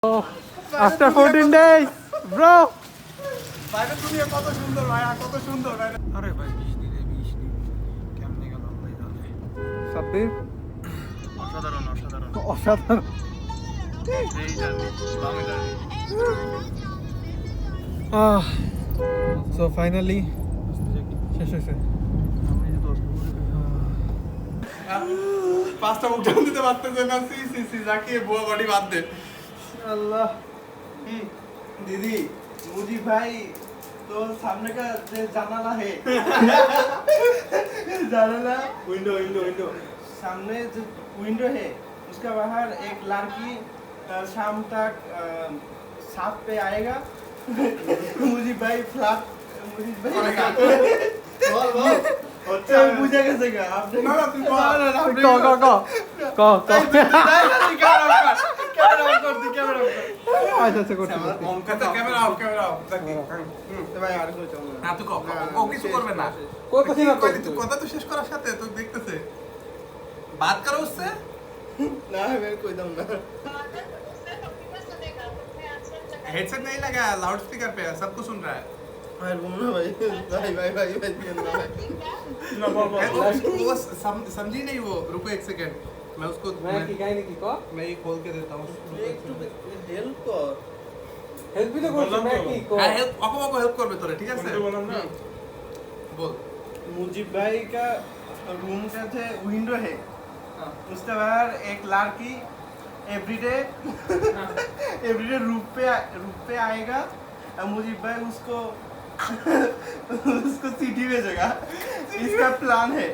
After 14 days, bro. বাইরে দুনিয়া কত সুন্দর ভাই, কত সুন্দর বাইরে। আরে ভাই বৃষ্টি কেমনে গেল ভাই জানে। সাব্বির অসাধারণ অসাধারণ অসাধারণ। এই journey long journey. So finally শেষ হয়েছে। পাঁচটা মুখ টান দিতে পারতেছে না। সি সি সি জাকিয়ে বুয়া বডি বাদ দে। अल्लाह दीदी मुझे भाई तो सामने का जनाला है जनाला विंडो विंडो विंडो सामने जो विंडो है उसका बाहर एक लड़की शाम तक साफ पे आएगा मुझे भाई फ्लैट मुझे भाई बोल बोल अच्छा मुझे कैसे का आपने না না তুই বল। ক আচ্ছা আচ্ছা করতে আচ্ছা ক্যামেরা অফ জাকি। भाई यार सोचो না তুই ও কিছু করবে না। করতেছি না কই তুই কথা তো শেষ করার সাথে তো দেখতেছে बात करो उससे। ना मैं कोई दम ना हेडसेट नहीं लगा, लाउड स्पीकर पे है, सबको सुन रहा है। भाई बोल ना भाई भाई भाई भाई भाई ना भाई ना बोल वो समझी नहीं वो। रुको एक सेकंड मैं उसको मैं ये खोल के देता हूँ। हेल्प कर হেল্প তো করছি না কি হ্যাঁ হেল্প অকো হেল্প করবে তোরে ঠিক আছে बोलम ना बोल। मुजीब भाई का रूम का थे विंडो है उसके बाहर एक लड़की एवरीडे रूप पे आएगा और मुजीब भाई उसको उसको सीटी भेजेगा। इसका प्लान है।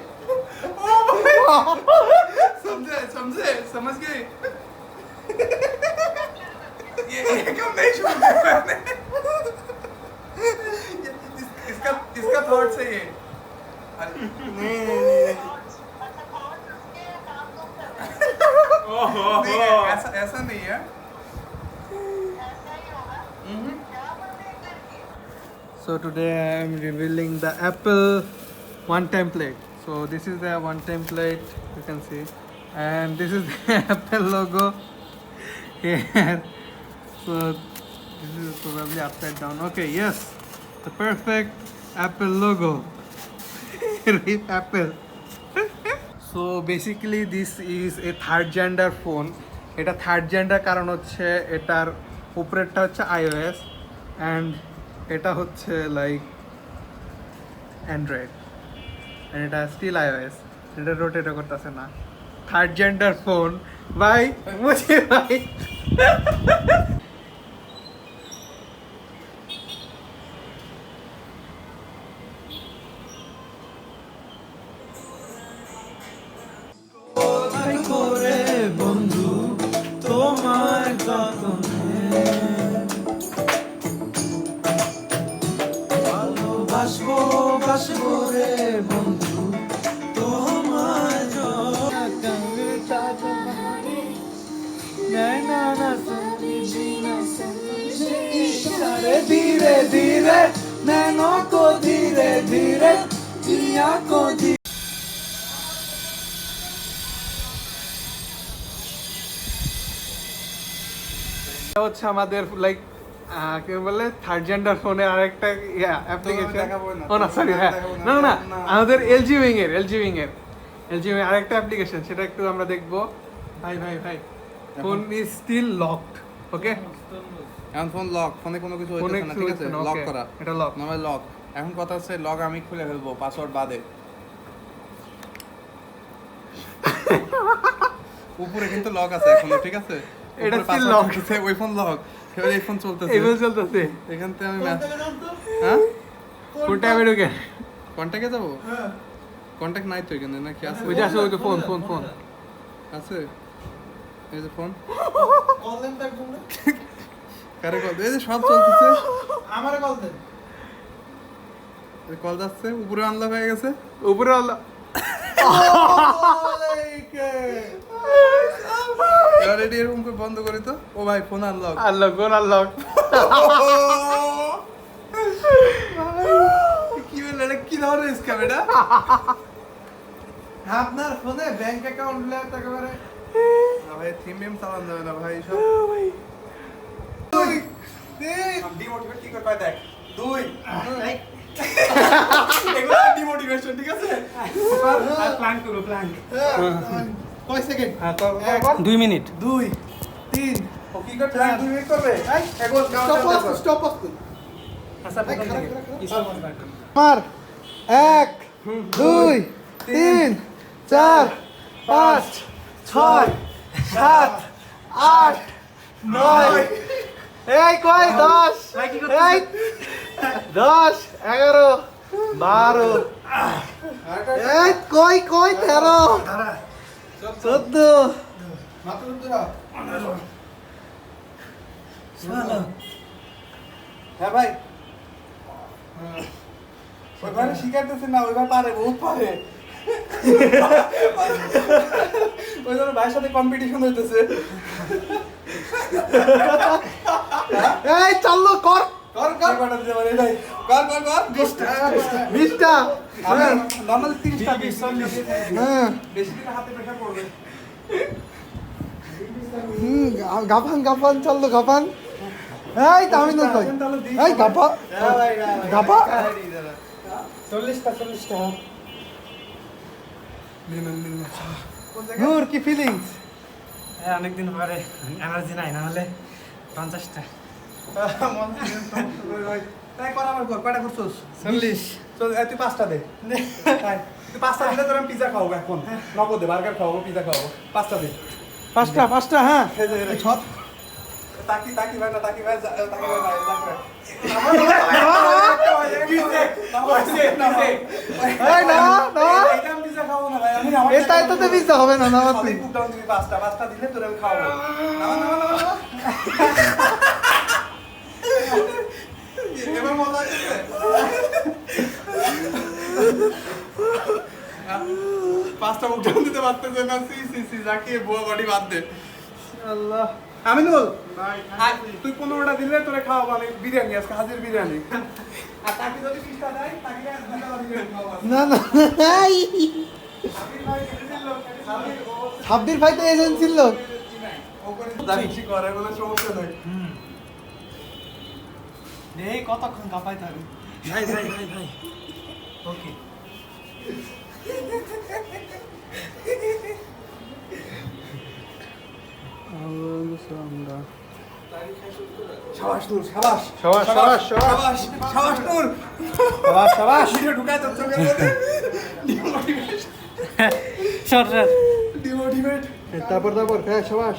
समझे समझ गए। ये कब नहीं छोड़ा मैंने। इसका थॉट से ये नहीं नहीं ऐसा नहीं है। So today I am revealing the Apple one-time plate. So this is the one-time plate, you can see, and this is the Apple logo here. So this is probably upside down. Okay, yes, the perfect Apple logo. Rip Apple. So basically this is a third gender phone. এটা third gender কারণ হচ্ছে এটার উপরেরটা হচ্ছে iOS and এটা হচ্ছে like Android and এটা still iOS, এটা রোটেট করতেছে না। থার্ড জেন্ডার ফোন ভাই বুঝি ভাই। বন্ধু তোমার বাসবো বাসবো রে বন্ধু তোমার ধীরে ধীরে নैनो को धीरे धीरे दुनिया को হচ্ছে আমাদের লাইক কি বলে থার্ড জেন্ডার ফোনে আরেকটা অ্যাপ্লিকেশন। ও না সরি, হ্যাঁ না না না আমাদের এলজি উইং এর আরেকটা অ্যাপ্লিকেশন, সেটা একটু আমরা দেখবো। ভাই ভাই ভাই ফোন ইজ স্টিল লকড। ওকে এখন ফোন লক, ফোনে কোনো কিছু হইতেছে না ঠিক আছে, লক করা, এটা লক নরমাল লক। এখন কথা হচ্ছে লক আমি খুলে ফেলবো পাসওয়ার্ড বাদে। উপরে কিন্তু লক আছে এখনো ঠিক আছে, এটা স্টিল লক আছে, ওই ফোন লক, এবার এই ফোন চলতেছে, এখান থেকে আমি হ্যাঁ কোন টাইমে ঢুকে কন্টাক্টে যাবো। কন্টাক্ট নাই তো এখানে নাকি আছে? ওই যে আছে, ওই তো ফোন আছে, এই যে ফোন कॉल देन तक तुमने কারে কল? এই যে সব চলতেছে, हमारे कॉल देन কল যাচ্ছে, উপরে আনলক হয়ে গেছে, উপরে আল্লাহ অলরেডি এরকম করে বন্ধ করি তো। ও ভাই ফোন আনলক, আনলক কি বলে এটা, কি ধরনের স্ক্যাম এটা? আপনার ফোনে ব্যাংক অ্যাকাউন্ট লে টাকা করে ভাই থিম চালান যাবে না ভাই সব। ডিমোটিভেট কি করে দেখ 2 এগুলো ডিমোটিভেশন ঠিক আছে আর প্ল্যান করো প্ল্যান কয় সেকেন্ড? হ্যাঁ 2 মিনিট 2 3 ও কি করে প্ল্যান 2 মিনিট করবে একবার স্টপ আচ্ছা প্রথম থেকে আমার 1 2 3 4 5 6 7 8 9 এই কই 10 এই 10 11 12 এই কই 13 14 মাত্র তোরা হ্যাঁ ভাই ওইভাবে শিখাইতেছে না ওইভাবে পারে বহুত পারে ওই জন্য ভাইয়ের সাথে কম্পিটিশন হইতেছে এই চালু কর কর কর কটা দিতে পারে ভাই কর কর কর 20টা আমি নরমাল 30টা 40 হ্যাঁ বেশি দিলে হাতে প্রেসার পড়বে গাপান চালু গাপান এই তামিল কই এই গাপা গাপা 40টা নূর কি ফিলিংস অনেকদিন পরে এনার্জি নাই না হলে 50টা তাই কর আমার কর কয়টা করছস 40 চল তুই 5টা দে তুই 5টা দিলে তোর আমি পিজা খাওয়াবো এখন নগদে বার্গার খাওয়াবো পিজা খাওয়াবো 5টা দে 5টা হ্যাঁ ছট তাকি ভাই না তাকি ভাই এই না না এটা আমি পিজা খাবো না ভাই আমি আমার এটাই তো তে ভিজা হবে না না তুই কুক ডাউন দিবি 5টা দিলে তোর আমি খাওয়াবো না এবার মজা আসছে 5টা কুক ডাউন দিতে পারতেছে না সি জাকিয়ে বুয়া বডি বাদ দে আল্লাহ আমিনুল তুই 15টা দিলে তোরে খাওয়াবো আমি বিরিয়ানি আজকে হাজির বিরিয়ানি আর তাকে যদি 20টা দেয় তাকে বিরিয়ানি খাওয়াবো না না এই সাব্বির ভাই তো এজেন্সির লোক করে কোনো সমস্যা নাই এই কতক্ষণ কাঁপাই থাকি ভাই ওকে সাবাস নূর সাবাস শাবাশ সাবাস নূর শাবাশ ভিডিও ঢুকায় তোর চোখের মধ্যে শর্ট ডিমোটিভেট তারপর হ্যাঁ শাবাশ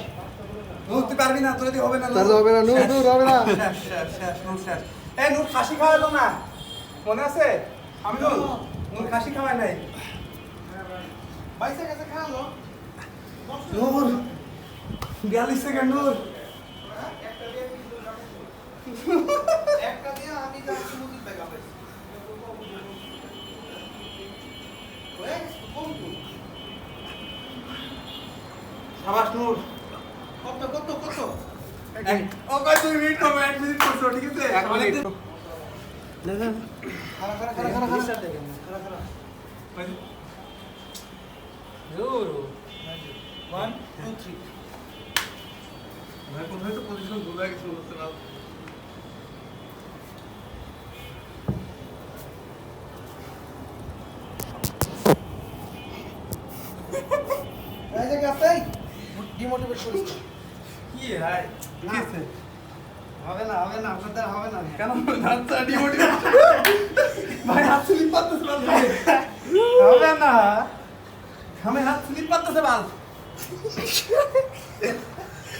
নূর তুই পারবি না তোর যদি হবে না তার হবে না নূর হবে না শেষ নূর শেষ এই নূর খাসি খাওয়ালো না মনে আছে আমি নূর খাসি খাওয়াই নাই বাইসে কাছে খাওয়ালো নূর 42 সেকেন্ড নূর একটা দিয়ে আমি যাচ্ছি মুদির টাকা পাইছি ওই কোন সাবাস নূর কত ও কই 2 মিনিট কম 1 মিনিট করছো ঠিক আছে অনেক দিন One, two, three. ভাই কোথায় তো পজিশন ভুল হয়ে গেছে বুঝতে না এই যে গাছটাই ডিমোটিভেট করিস কি ভাই কি আছে হবে না আপনাদের হবে না কেন দাঁতটা ডিমোটিভেট ভাই হাত স্লিপ করতেছে বাল হবে না আমি হাত স্লিপ করতেছে বাল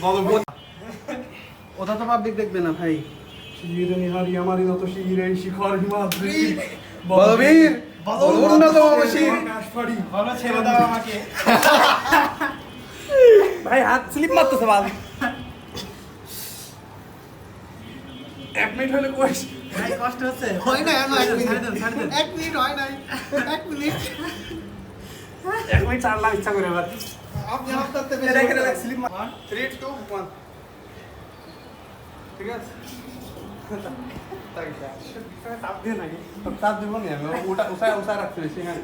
বলো ওটা তো পাবলিক দেখবে না ভাই শিরে নিহারি আমারই নত শিরে শিখর হিমাদ্রি বলবীর অন্যতম শির কাশফাড়ি বলো ছেড়ে দাও আমাকে ভাই হাত স্লিপ মারতেছে বাল 1 মিনিট হলে কইস ভাই কষ্ট হচ্ছে হয় না এখনো 1 ছাড় দেন মিনিট 1 মিনিট হয় নাই 1 মিনিট 1 মিনিট ছাড়লাম ইচ্ছা করে এবার আপনি হাতটাতে দেখে দেখ স্লিপ 3 2 1 ঠিক আছে চাপ দিয়ে নাকি চাপ দিব না আমি ওটা উসায় রাখতে বেশি হ্যাঁ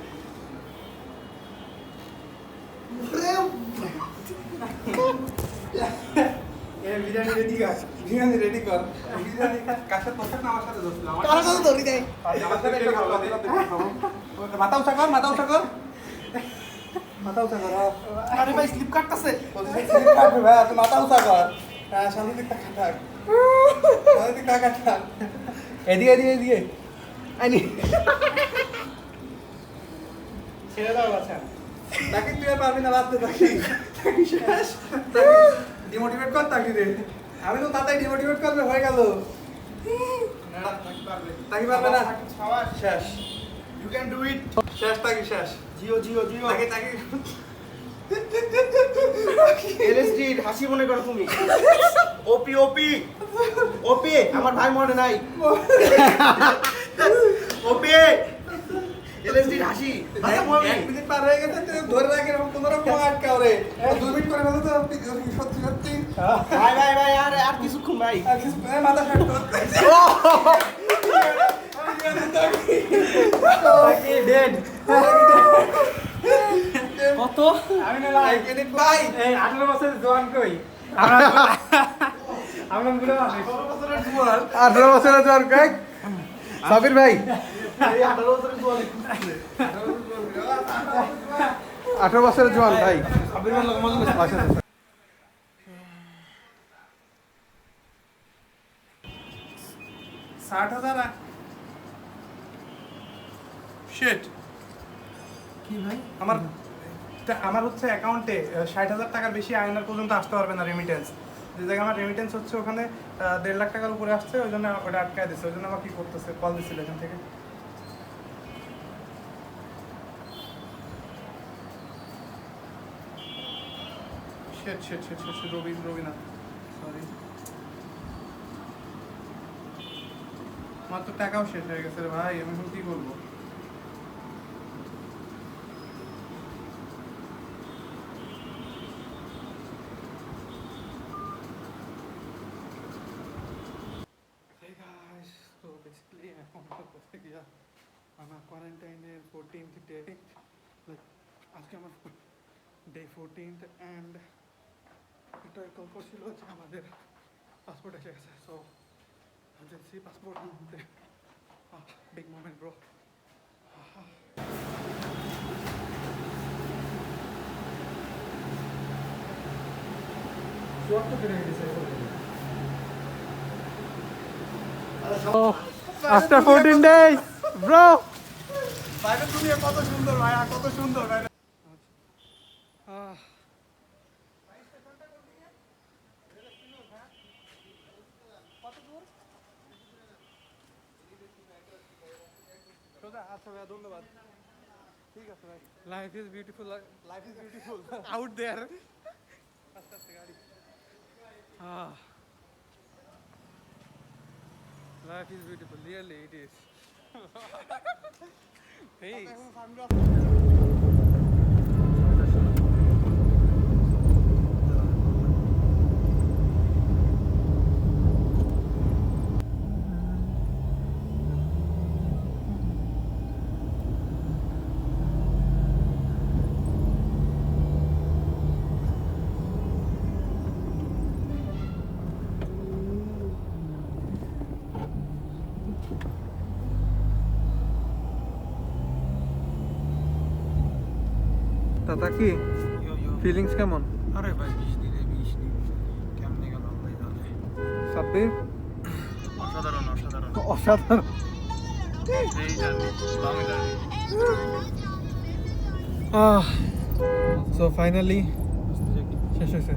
এর বিরিয়ানি রেডি কর, বিরিয়ানি রেডি কর। বিরিয়ানি কার সাথে তোর সাথে না আমার সাথে ধরছিল? কারো সাথে ধরি দেয়। আমার সাথে একটা খাওয়া দে। মাথা উঁচা কর, মাথা উঁচা কর। মাথা উঁচা কর। আরে ভাই স্লিপ কাটতেছে। স্লিপ কাটবে ভাই, তুই মাথা উঁচা কর। হ্যাঁ, সামনে দিক তাকা থাক। সামনে দিক তাকা থাক। এদিকে, এদিকে, এদিকে। আইনি। ছেড়ে দাও বাচ্চা। তাকে তুই আর পারবি না বাঁচতে, তাকে শেষ। ডিমোটিভেট কর তাকে রে। আমি তো তাড়াতাড়ি ডিমোটিভেট করবে, হয়ে গেল। তাকে পারবে না, শেষ। You can do it. শেষ, তাকে শেষ। জিও জিও জিও। তাকে তাকে LSD হাসি মনে করো তুমি। ওপি ওপি ওপি আমার ভাই মনে নাই। ওপি LSD হাসি। এক মিনিট পার হয়ে গেছে, তুই ধরে রাখি, এরকম কোনো রকম আটকাও রে। 2 মিনিট করে ফেলো তো, সত্যি সত্যি। ভাই ভাই ভাই আর কিছুক্ষণ ভাই। আর কিছু মাথা শাট কর। তাকে ডেড। কত? আমি না লাইক এডিট ভাই। এই 18 বছরের জোয়ান কই? আমরা বুড়ো মানুষ। 18 বছরের জ্বর কই? সাবির ভাই, এই 18 বছরের জোয়ান। 18 বছরের জোয়ান ভাই। সাবির ভাই লোক মজা করছে। আচ্ছা, 60,000 শিট। কি ভাই? আমার হচ্ছে অ্যাকাউন্টে 60,000 টাকার বেশি আয়নার পর্যন্ত আসতে পারবে না রেমিটেন্স। যে জায়গায় আমার রেমিটেন্স হচ্ছে ওখানে 1.5 লাখ টাকার উপরে আসছে, ওই জন্য ওটা আটকায় দিচ্ছে। ওই জন্য আমার কি করতেছে, কল দিচ্ছিল এখান থেকে। শিট রবিনা সরি, আমার তো টাকাও শেষ হয়ে গেছে রে ভাই, আমি এখন কি করবো? So basically এখন তো বসে গিয়া আমার কোয়ারেন্টাইনের 14th ডে, আজকে আমার ডে 14th অ্যান্ড একটা কল করছিল যে আমাদের পাসপোর্ট এসে গেছে। সো এজেন্সি পাসপোর্ট আনতে big moment bro. After 14 days, bro. বাইরে দুনিয়া কত সুন্দর ভাই, কত সুন্দর ভাই। আচ্ছা ভাই, ধন্যবাদ। ঠিক আছে ভাই। Life is beautiful. Life is beautiful. Out there. আস্তে আস্তে গাড়ি। Life is beautiful. Really, it is. Hey. দাদা কি ফিলিংস কেমন? আরে ভাই 20 দিনে 20 দিন কেমনে গেল আল্লাহ জানে। সাব্বির অসাধারণ অসাধারণ অসাধারণ। এই journey long journey. So finally শেষ হয়েছে।